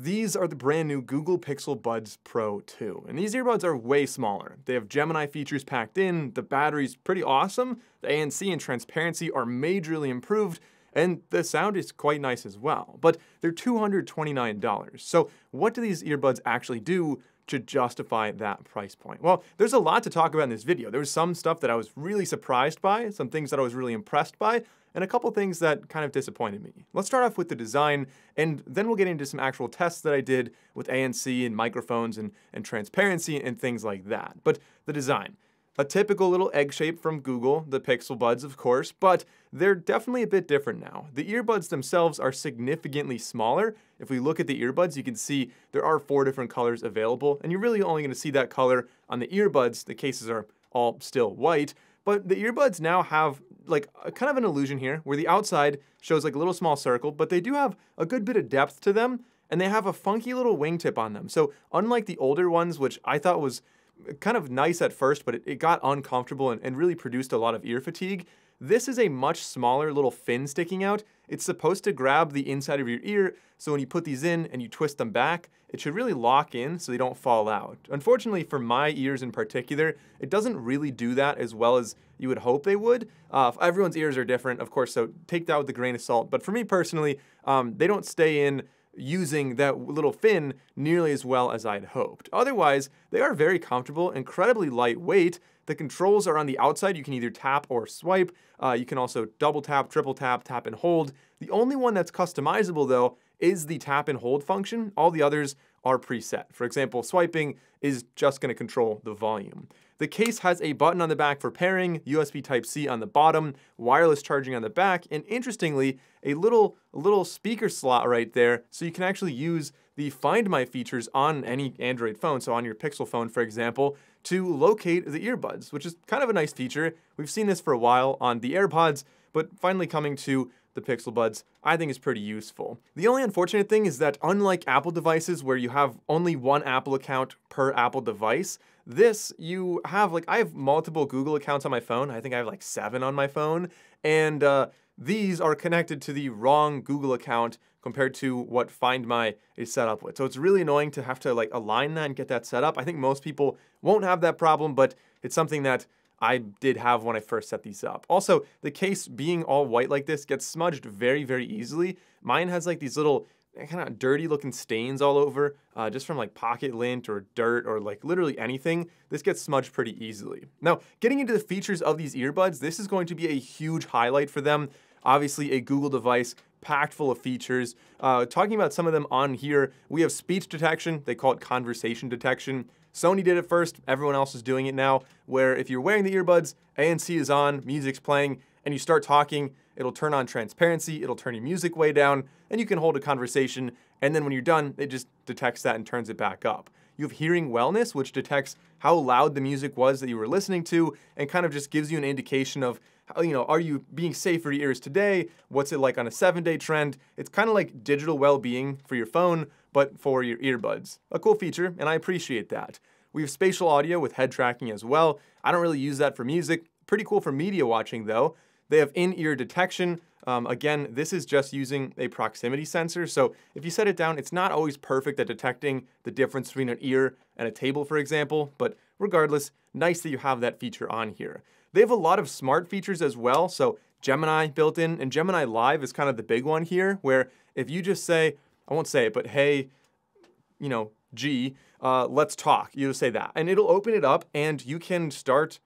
These are the brand new Google Pixel Buds Pro 2, and these earbuds are way smaller. They have Gemini features packed in, the battery's pretty awesome, the ANC and transparency are majorly improved, and the sound is quite nice as well. But they're $229. So what do these earbuds actually do to justify that price point? Well, there's a lot to talk about in this video. There was some stuff that I was really surprised by, some things that I was really impressed by, and a couple things that kind of disappointed me. Let's start off with the design, and then we'll get into some actual tests that I did with ANC and microphones and transparency and things like that. But the design. A typical little egg shape from Google, the Pixel Buds of course, but they're definitely a bit different now. The earbuds themselves are significantly smaller. If we look at the earbuds, you can see there are 4 different colors available, and you're really only going to see that color on the earbuds. The cases are all still white, but the earbuds now have like kind of an illusion here where the outside shows like a little small circle, but they do have a good bit of depth to them, and they have a funky little wingtip on them. So unlike the older ones, which I thought was kind of nice at first, but it got uncomfortable and really produced a lot of ear fatigue, this is a much smaller little fin sticking out. It's supposed to grab the inside of your ear, so when you put these in and you twist them back, it should really lock in so they don't fall out. Unfortunately for my ears in particular, it doesn't really do that as well as you would hope they would. Everyone's ears are different, of course, so take that with a grain of salt. But for me personally, they don't stay in using that little fin nearly as well as I'd hoped. Otherwise, they are very comfortable, incredibly lightweight. The controls are on the outside. You can either tap or swipe. You can also double tap, triple tap, tap and hold. The only one that's customizable though is the tap and hold function. All the others are preset. For example, swiping is just going to control the volume. The case has a button on the back for pairing, USB Type-C on the bottom, wireless charging on the back, and interestingly, a little speaker slot right there, so you can actually use the Find My features on any Android phone, so on your Pixel phone, for example, to locate the earbuds, which is kind of a nice feature. We've seen this for a while on the AirPods, but finally coming to the Pixel Buds, I think is pretty useful. The only unfortunate thing is that unlike Apple devices where you have only one Apple account per Apple device, this you have I have multiple Google accounts on my phone. I think I have like 7 on my phone, and these are connected to the wrong Google account compared to what Find My is set up with. So it's really annoying to have to align that and get that set up. I think most people won't have that problem, but it's something that I did have when I first set these up. Also, the case being all white like this gets smudged very, very easily. Mine has these little kind of dirty looking stains all over, just from pocket lint or dirt or literally anything. This gets smudged pretty easily. Now, getting into the features of these earbuds, this is going to be a huge highlight for them. Obviously a Google device packed full of features. Talking about some of them on here, we have speech detection. They call it conversation detection. Sony did it first, everyone else is doing it now, where if you're wearing the earbuds, ANC is on, music's playing, and you start talking, it'll turn on transparency, it'll turn your music way down, and you can hold a conversation, and then when you're done, it just detects that and turns it back up. You have hearing wellness, which detects how loud the music was that you were listening to, and kind of just gives you an indication of, are you being safe for your ears today? What's it like on a 7-day trend? It's kind of like digital well-being for your phone, but for your earbuds. A cool feature, and I appreciate that. We have spatial audio with head tracking as well. I don't really use that for music. Pretty cool for media watching though. They have in-ear detection. Again, this is just using a proximity sensor. So if you set it down, it's not always perfect at detecting the difference between an ear and a table, for example. But regardless, nice that you have that feature on here. They have a lot of smart features as well. So Gemini built in, and Gemini Live is kind of the big one here, where if you just say, I won't say it, but hey, G, let's talk. You just say that, and it'll open it up, and you can start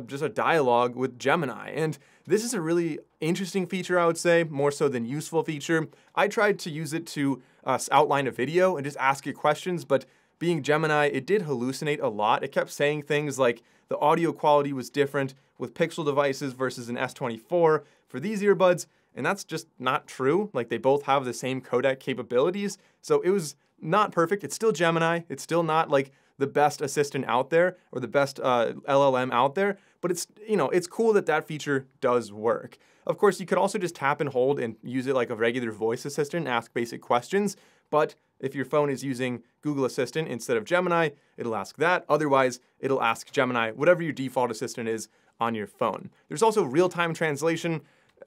just a dialogue with Gemini. And this is a really interesting feature, I would say, more so than useful feature. I tried to use it to outline a video and just ask it questions, but being Gemini, it did hallucinate a lot. It kept saying things like the audio quality was different with Pixel devices versus an S24 for these earbuds, and that's just not true. They both have the same codec capabilities, so it was not perfect. It's still Gemini. It's still not the best assistant out there or the best LLM out there, but it's cool that that feature does work. Of course, you could also just tap and hold and use it like a regular voice assistant and ask basic questions, but if your phone is using Google Assistant instead of Gemini, it'll ask that. Otherwise, it'll ask Gemini, whatever your default assistant is on your phone. There's also real-time translation.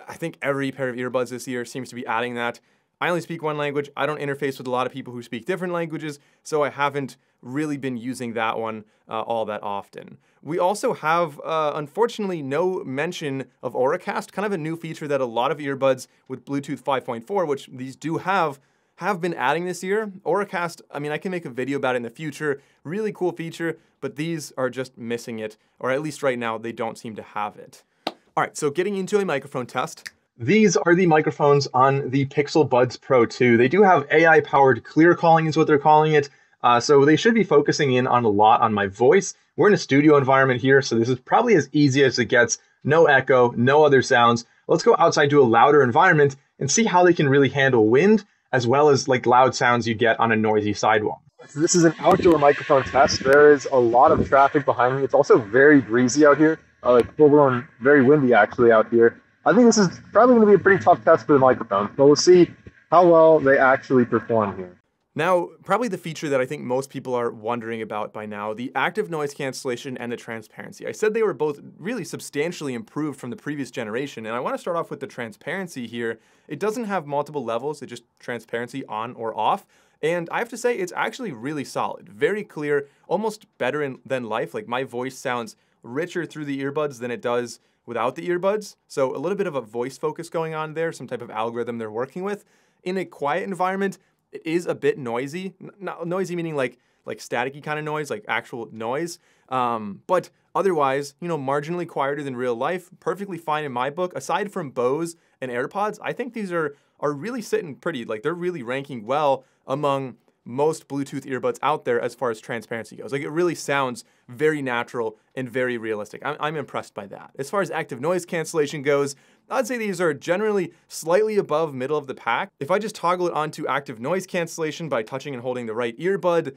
I think every pair of earbuds this year seems to be adding that. I only speak one language. I don't interface with a lot of people who speak different languages, so I haven't really been using that one all that often. We also have, unfortunately, no mention of Auracast, kind of a new feature that a lot of earbuds with Bluetooth 5.4, which these do have been adding this year. Auracast, I mean, I can make a video about it in the future. Really cool feature, but these are just missing it, or at least right now, they don't seem to have it. All right, so getting into a microphone test. These are the microphones on the Pixel Buds Pro 2. They do have AI-powered clear calling is what they're calling it. So they should be focusing in on a lot on my voice. We're in a studio environment here, so this is probably as easy as it gets. No echo, no other sounds. Let's go outside to a louder environment and see how they can really handle wind, as well as like loud sounds you get on a noisy sidewalk. So this is an outdoor microphone test. There is a lot of traffic behind me. It's also very breezy out here. Full blown, very windy actually out here. I think this is probably going to be a pretty tough test for the microphones, but we'll see how well they actually perform here. Now, probably the feature that I think most people are wondering about by now, the active noise cancellation and the transparency. I said they were both really substantially improved from the previous generation, and I want to start off with the transparency here. It doesn't have multiple levels, it's just transparency on or off. And I have to say, it's actually really solid, very clear, almost better than life. Like my voice sounds richer through the earbuds than it does without the earbuds. So a little bit of a voice focus going on there, some type of algorithm they're working with. In a quiet environment, it is a bit noisy. Not noisy meaning like staticky kind of noise, like actual noise. But otherwise, you know, marginally quieter than real life, perfectly fine in my book. Aside from Bose and AirPods, I think these are really sitting pretty, like they're really ranking well among most Bluetooth earbuds out there as far as transparency goes. Like it really sounds very natural and very realistic. I'm impressed by that. As far as active noise cancellation goes, I'd say these are generally slightly above middle of the pack. If I just toggle it onto active noise cancellation by touching and holding the right earbud,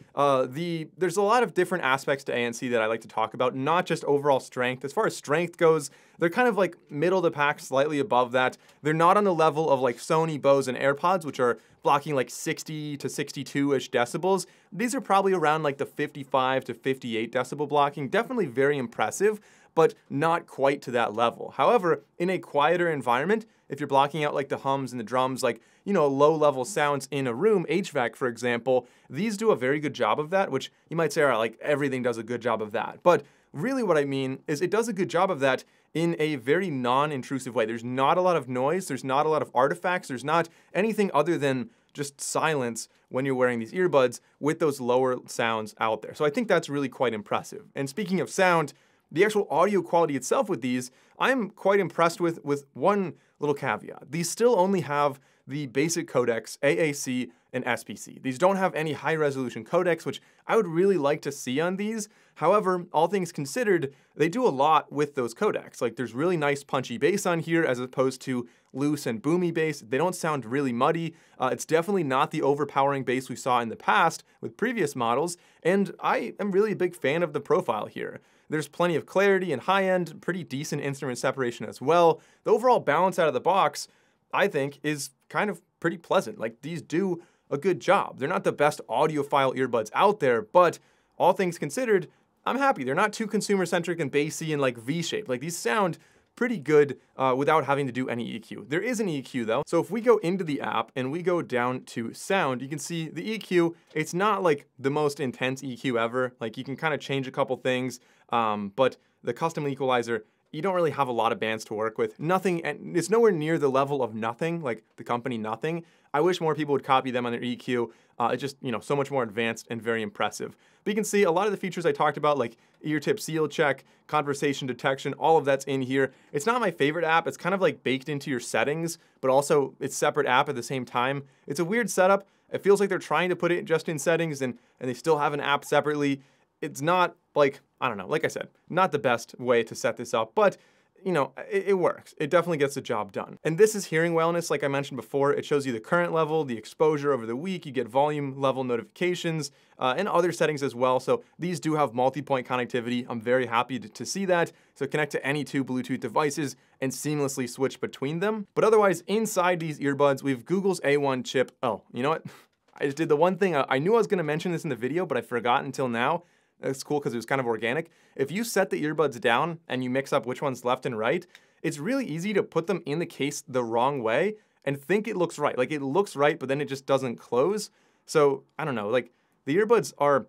there's a lot of different aspects to ANC that I like to talk about, not just overall strength. As far as strength goes, they're kind of like middle of the pack, slightly above that. They're not on the level of like Sony, Bose, and AirPods, which are blocking like 60 to 62-ish decibels. These are probably around like the 55 to 58 decibel blocking. Definitely very impressive, but not quite to that level. However, in a quieter environment, if you're blocking out like the hums and the drums, like, you know, low-level sounds in a room, HVAC, for example, these do a very good job of that, which you might say, all right, like everything does a good job of that. But really what I mean is it does a good job of that in a very non-intrusive way. There's not a lot of noise, there's not a lot of artifacts, there's not anything other than just silence when you're wearing these earbuds with those lower sounds out there. So I think that's really quite impressive. And speaking of sound, the actual audio quality itself with these, I'm quite impressed with one little caveat. These still only have the basic codecs, AAC and SPC. These don't have any high resolution codecs, which I would really like to see on these. However, all things considered, they do a lot with those codecs. Like there's really nice punchy bass on here as opposed to loose and boomy bass. They don't sound really muddy. It's definitely not the overpowering bass we saw in the past with previous models. And I am really a big fan of the profile here. There's plenty of clarity and high-end, pretty decent instrument separation as well. The overall balance out of the box, I think, is kind of pretty pleasant. Like these do a good job. They're not the best audiophile earbuds out there, but all things considered, I'm happy. They're not too consumer-centric and bassy and like V-shaped. Like these sound pretty good without having to do any EQ. There is an EQ though. So if we go into the app and we go down to sound, you can see the EQ, it's not like the most intense EQ ever. Like you can kind of change a couple things, but the custom equalizer, you don't really have a lot of bands to work with. Nothing, and it's nowhere near the level of Nothing, like the company Nothing. I wish more people would copy them on their EQ. It's just, you know, so much more advanced and very impressive. But you can see a lot of the features I talked about, like ear tip seal check, conversation detection, all of that's in here. It's not my favorite app. It's kind of like baked into your settings, but also it's separate app at the same time. It's a weird setup. It feels like they're trying to put it just in settings and they still have an app separately. It's not like, I don't know, like I said, not the best way to set this up, but you know, it works. It definitely gets the job done. And this is hearing wellness, like I mentioned before. It shows you the current level, the exposure over the week. You get volume level notifications and other settings as well. So these do have multi-point connectivity. I'm very happy to see that. So connect to any two Bluetooth devices and seamlessly switch between them. But otherwise, inside these earbuds, we have Google's A1 chip. Oh, you know what? I just did the one thing. I knew I was going to mention this in the video, but I forgot until now. That's cool because it was kind of organic. If you set the earbuds down and you mix up which one's left and right, it's really easy to put them in the case the wrong way and think it looks right. Like it looks right, but then it just doesn't close. So I don't know, like the earbuds are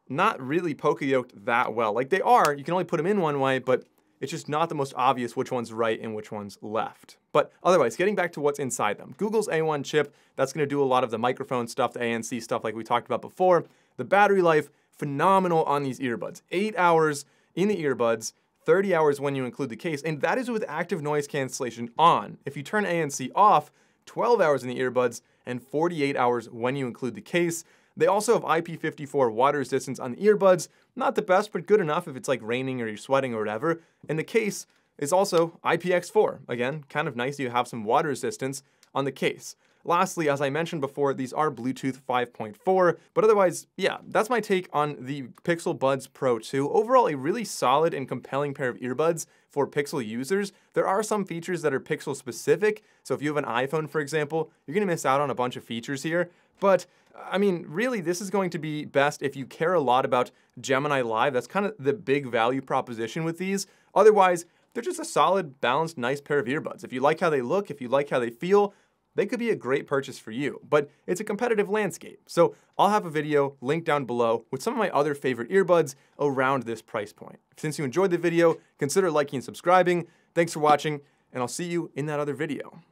not really polka-yoked that well. Like they are, you can only put them in one way, but it's just not the most obvious which one's right and which one's left. But otherwise, getting back to what's inside them. Google's A1 chip, that's gonna do a lot of the microphone stuff, the ANC stuff like we talked about before. The battery life, phenomenal on these earbuds. 8 hours in the earbuds, 30 hours when you include the case, and that is with active noise cancellation on. If you turn ANC off, 12 hours in the earbuds and 48 hours when you include the case. They also have IP54 water resistance on the earbuds. Not the best, but good enough if it's like raining or you're sweating or whatever. And the case is also IPX4. Again, kind of nice you have some water resistance on the case. Lastly, as I mentioned before, these are Bluetooth 5.4, but otherwise, yeah, that's my take on the Pixel Buds Pro 2. Overall, a really solid and compelling pair of earbuds for Pixel users. There are some features that are Pixel specific, so if you have an iPhone, for example, you're gonna miss out on a bunch of features here, but I mean, really, this is going to be best if you care a lot about Gemini Live. That's kind of the big value proposition with these. Otherwise, they're just a solid, balanced, nice pair of earbuds. If you like how they look, if you like how they feel, they could be a great purchase for you, but it's a competitive landscape. So I'll have a video linked down below with some of my other favorite earbuds around this price point. Since you enjoyed the video, consider liking and subscribing. Thanks for watching, and I'll see you in that other video.